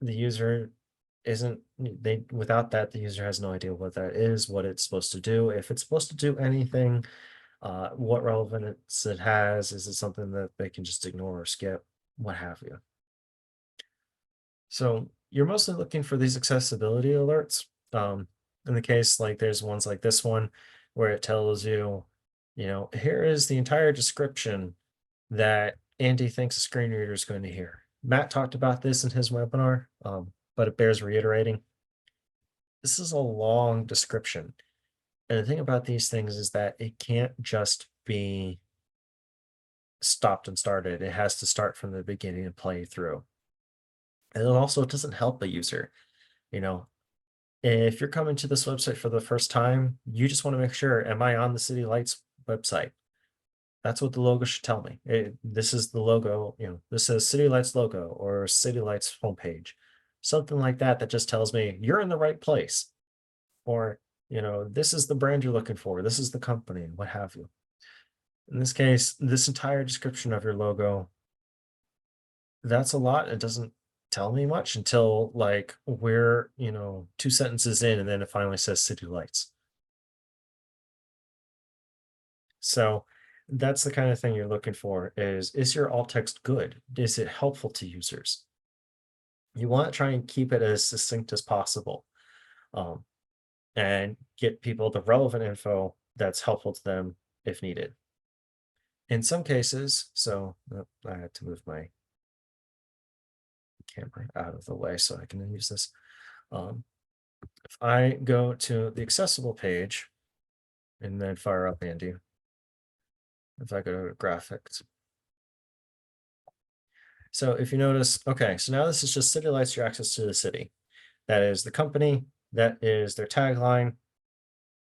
[SPEAKER 1] the user isn't they without that, the user has no idea what that is, what it's supposed to do, if it's supposed to do anything, what relevance it has, is it something that they can just ignore or skip, what have you. So you're mostly looking for these accessibility alerts. In the case, like there's ones like this one where it tells you, here is the entire description that Andy thinks a screen reader is going to hear. Matt talked about this in his webinar, but it bears reiterating. This is a long description. And the thing about these things is that it can't just be stopped and started. It has to start from the beginning and play through. And it also doesn't help the user. You know, if you're coming to this website for the first time, you just want to make sure, am I on the City Lights website? That's what the logo should tell me. This is the logo, this says City Lights logo or City Lights homepage, something like that, that just tells me you're in the right place. Or, this is the brand you're looking for. This is the company, what have you. In this case, this entire description of your logo, that's a lot. It doesn't tell me much until like we're, two sentences in, and then it finally says City Lights. So that's the kind of thing you're looking for, is your alt text good? Is it helpful to users? You want to try and keep it as succinct as possible, um, and get people the relevant info that's helpful to them if needed. In some cases, I had to move my camera out of the way so I can use this. Um, if I go to the accessible page and then fire up Andy, if I go to graphics. So if you notice, okay, so now this is just City Lights, your access to the city. That is the company, that is their tagline,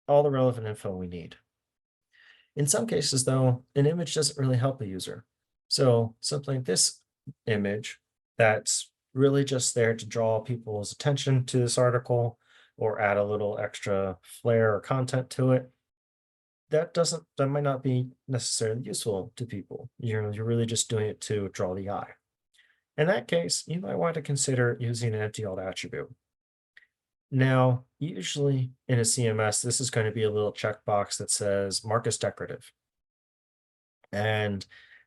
[SPEAKER 1] all the relevant info we need. In some cases, though, an image doesn't really help a user. So something like this image that's really just there to draw people's attention to this article or add a little extra flair or content to it, that might not be necessarily useful to people. You're really just doing it to draw the eye. In that case, you might want to consider using an empty alt attribute. Now, usually in a CMS, this is going to be a little checkbox that says mark as decorative. And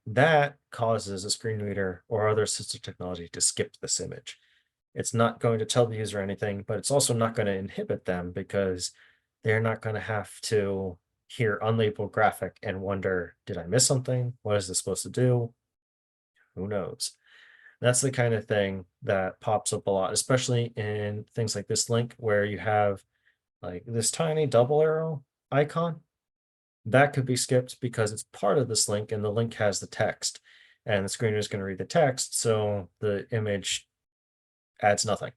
[SPEAKER 1] that causes a screen reader or other assistive technology to skip this image. It's not going to tell the user anything, but it's also not going to inhibit them, because they're not going to have to hear unlabeled graphic and wonder, did I miss something? What is this supposed to do? Who knows? That's the kind of thing that pops up a lot, especially in things like this link where you have like this tiny double arrow icon. That could be skipped because it's part of this link and the link has the text, and the screener is going to read the text. So the image adds nothing.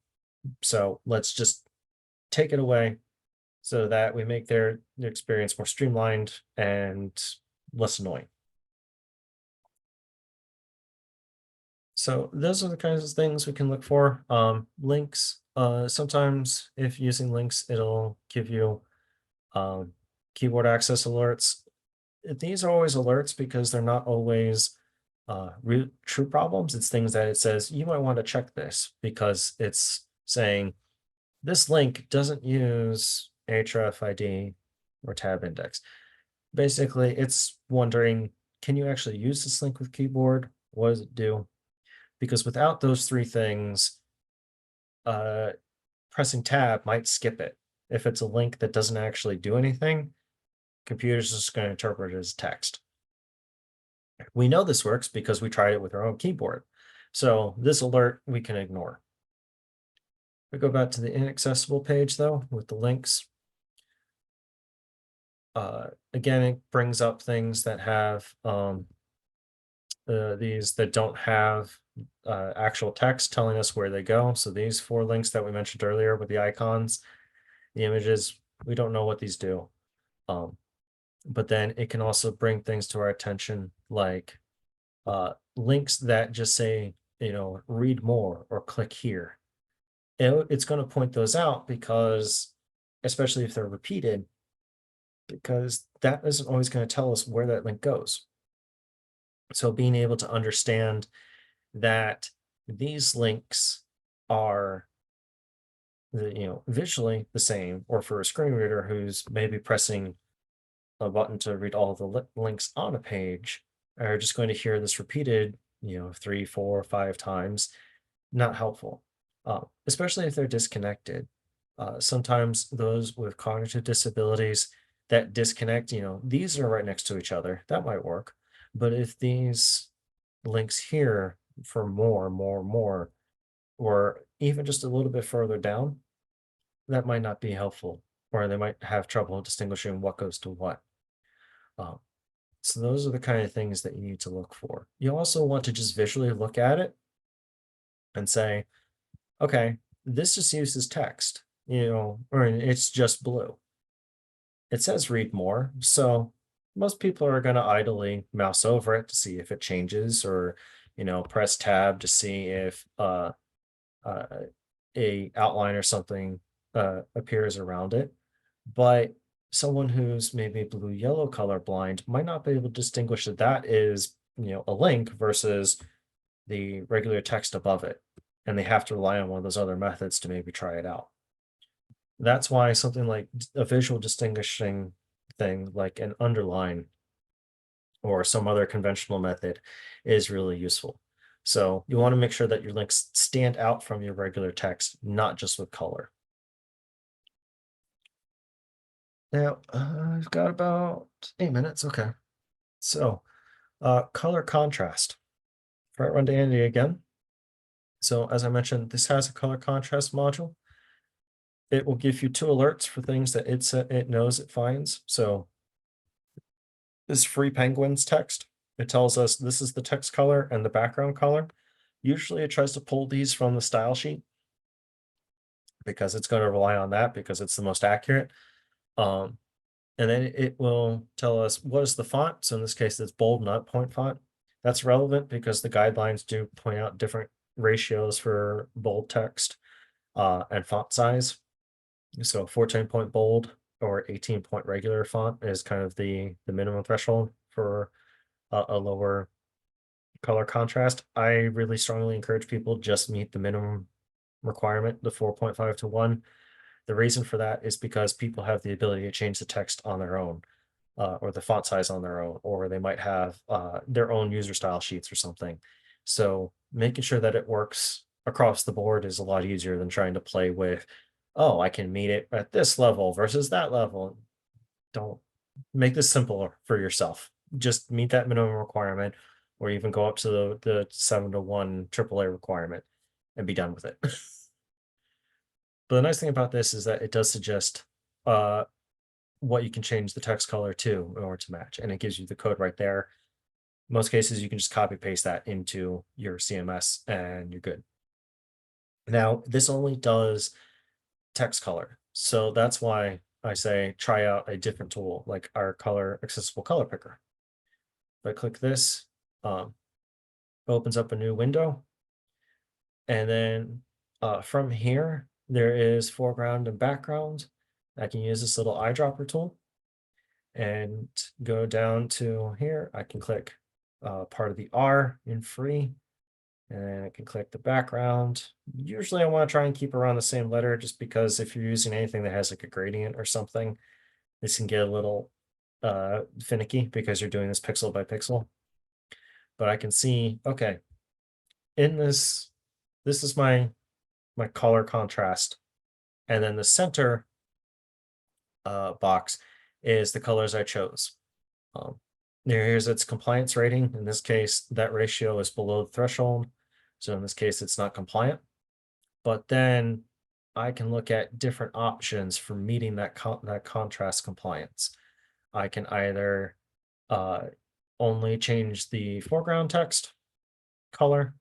[SPEAKER 1] So let's just take it away so that we make their experience more streamlined and less annoying. So those are the kinds of things we can look for. Links. Sometimes if using links, it'll give you um, keyboard access alerts. These are always alerts because they're not always true problems. It's things that it says you might want to check this, because it's saying this link doesn't use hrefid or tab index. Basically, it's wondering, can you actually use this link with keyboard? What does it do? Because without those three things, uh, pressing tab might skip it. If it's a link that doesn't actually do anything, computer's just going to interpret it as text. We know this works because we tried it with our own keyboard. So this alert we can ignore. We go back to the inaccessible page though with the links. Again, it brings up things that have these that don't have actual text telling us where they go. So these four links that we mentioned earlier with the icons, the images, we don't know what these do. Um, but then it can also bring things to our attention like links that just say, read more or click here. It's going to point those out because, especially if they're repeated, because that isn't always going to tell us where that link goes. So being able to understand that these links are visually the same, or for a screen reader who's maybe pressing a button to read all the links on a page, are just going to hear this repeated, three, four, five times, not helpful, especially if they're disconnected. Sometimes those with cognitive disabilities that disconnect, these are right next to each other. That might work. But if these links here for more, more, more, or even just a little bit further down, that might not be helpful, or they might have trouble distinguishing what goes to what. Um, so those are the kind of things that you need to look for. You also want to just visually look at it and say, okay, this just uses text, or it's just blue. It says read more. So most people are going to idly mouse over it to see if it changes, or, press tab to see if uh, a outline or something appears around it. But someone who's maybe blue yellow color blind might not be able to distinguish that that is, a link versus the regular text above it. And they have to rely on one of those other methods to maybe try it out. That's why something like a visual distinguishing thing, like an underline or some other conventional method, is really useful. So you want to make sure that your links stand out from your regular text, not just with color. Now, I've got about 8 minutes. Okay. So, color contrast. Try it run to Andy again. So, as I mentioned, this has a color contrast module. It will give you two alerts for things that it knows it finds. So, this free penguins text, it tells us this is the text color and the background color. Usually, it tries to pull these from the style sheet because it's going to rely on that because it's the most accurate. Um, and then it will tell us what is the font. So in this case, it's bold, not point font. That's relevant because the guidelines do point out different ratios for bold text and font size. So 14-point bold or 18-point regular font is kind of the minimum threshold for a lower color contrast. I really strongly encourage people just meet the minimum requirement, the 4.5 to 1. The reason for that is because people have the ability to change the text on their own, or the font size on their own, or they might have their own user style sheets or something. So making sure that it works across the board is a lot easier than trying to play with, oh, I can meet it at this level versus that level. Don't make this simpler for yourself. Just meet that minimum requirement, or even go up to the 7 to 1 AAA requirement and be done with it. But the nice thing about this is that it does suggest uh, what you can change the text color to in order to match, and it gives you the code right there. Most cases, you can just copy paste that into your CMS and you're good. Now, this only does text color. So that's why I say try out a different tool like our color accessible color picker. If I click this, um, opens up a new window. And then from here, there is foreground and background. I can use this little eyedropper tool and go down to here. I can click part of the R in free, and I can click the background. Usually I want to try and keep around the same letter just because if you're using anything that has like a gradient or something, this can get a little finicky because you're doing this pixel by pixel. But I can see, okay, in this is my color contrast. And then the center box is the colors I chose. Here's its compliance rating. In this case, that ratio is below the threshold. So in this case, it's not compliant. But then I can look at different options for meeting that contrast compliance. I can either uh, only change the foreground text color,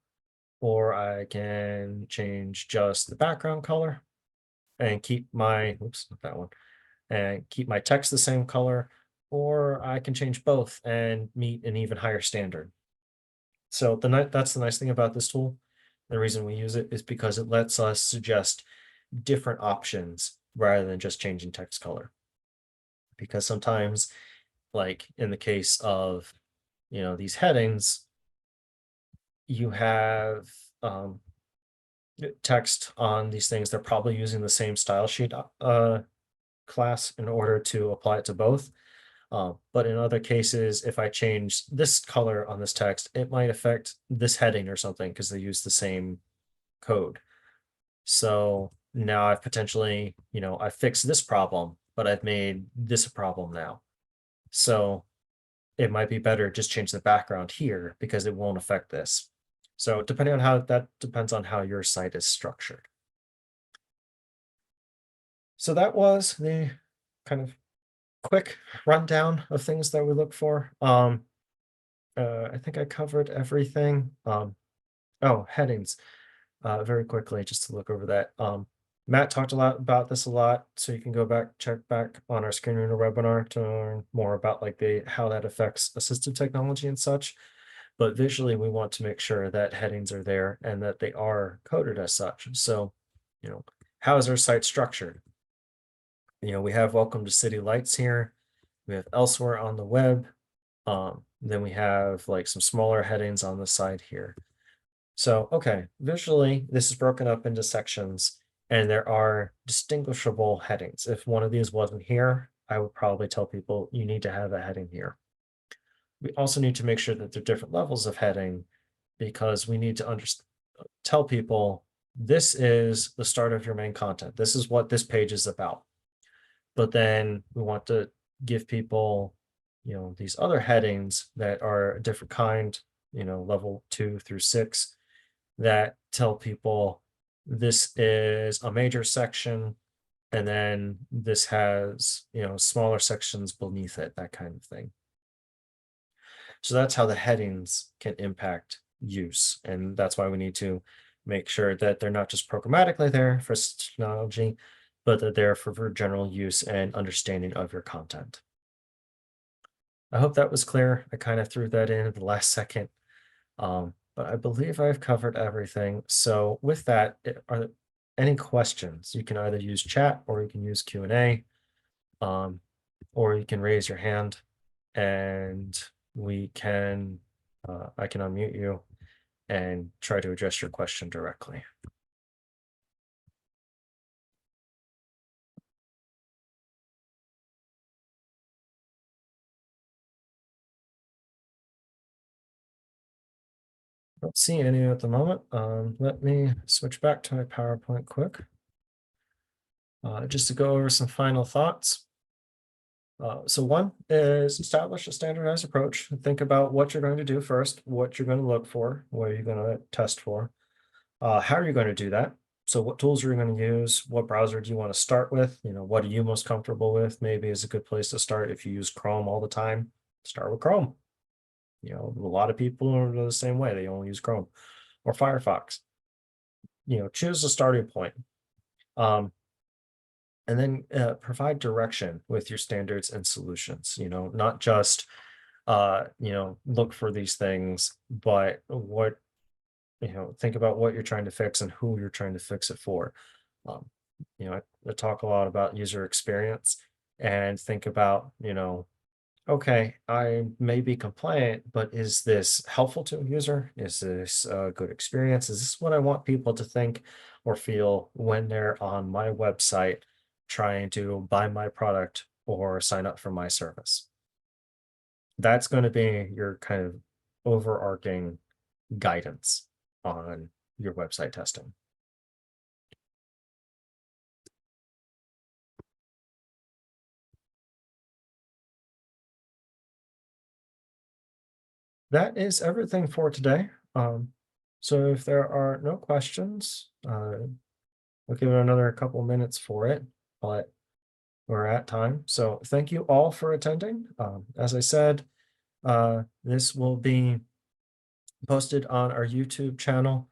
[SPEAKER 1] or I can change just the background color and keep my, oops, not that one, and keep my text the same color, or I can change both and meet an even higher standard. So that's the nice thing about this tool. The reason we use it is because it lets us suggest different options rather than just changing text color. Because sometimes, like in the case of, these headings, you have um, text on these things. They're probably using the same style sheet class in order to apply it to both. But in other cases, if I change this color on this text, it might affect this heading or something because they use the same code. So now I've potentially, I fixed this problem, but I've made this a problem now. So it might be better just change the background here because it won't affect this. So depending on how that depends on how your site is structured. So that was the kind of quick rundown of things that we look for. I think I covered everything. Oh, headings. Very quickly, just to look over that. Matt talked a lot about this a lot, so you can go back, check back on our screen reader webinar to learn more about like the how that affects assistive technology and such. But visually, we want to make sure that headings are there and that they are coded as such. So, how is our site structured? We have welcome to city lights here. We have elsewhere on the web. Then we have like some smaller headings on the side here. So, okay, visually, this is broken up into sections and there are distinguishable headings. If one of these wasn't here, I would probably tell people you need to have a heading here. We also need to make sure that there are different levels of heading because we need to tell people this is the start of your main content. This is what this page is about. But then we want to give people, these other headings that are a different kind, level 2 through 6, that tell people this is a major section, and then this has, smaller sections beneath it, that kind of thing. So that's how the headings can impact use. And that's why we need to make sure that they're not just programmatically there for technology, but that they're for general use and understanding of your content. I hope that was clear. I kind of threw that in at the last second. But I believe I've covered everything. So with that, are there any questions? You can either use chat or you can use Q&A, um, or you can raise your hand and I can unmute you and try to address your question directly. I don't see any at the moment. Let me switch back to my PowerPoint quick. Just to go over some final thoughts. So one is establish a standardized approach. Think about what you're going to do first, what you're going to look for, what are you going to test for, how are you going to do that? So what tools are you going to use? What browser do you want to start with? What are you most comfortable with? Maybe is a good place to start. If you use Chrome all the time, start with Chrome. A lot of people are the same way. They only use Chrome or Firefox. Choose a starting point. And then provide direction with your standards and solutions, not just look for these things, but think about what you're trying to fix and who you're trying to fix it for. um, I talk a lot about user experience and think about, okay, I may be compliant, but is this helpful to a user? Is this a good experience? Is this what I want people to think or feel when they're on my website trying to buy my product or sign up for my service? That's going to be your kind of overarching guidance on your website testing. That is everything for today. So if there are no questions, we'll give it another couple minutes for it, but we're at time. So thank you all for attending. As I said, this will be posted on our YouTube channel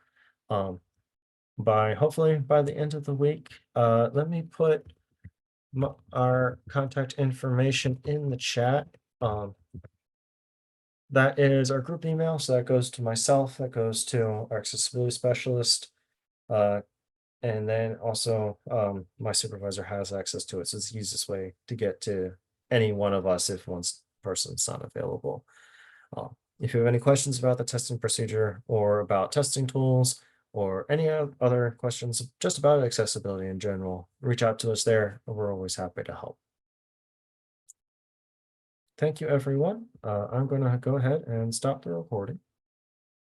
[SPEAKER 1] um, by hopefully by the end of the week. Let me put our contact information in the chat. That is our group email. So that goes to myself, that goes to our accessibility specialist. Uh, and then also my supervisor has access to it. So it's the easiest way to get to any one of us if one person's not available. If you have any questions about the testing procedure or about testing tools or any other questions just about accessibility in general, reach out to us there. We're always happy to help. Thank you, everyone. I'm going to go ahead and stop the recording.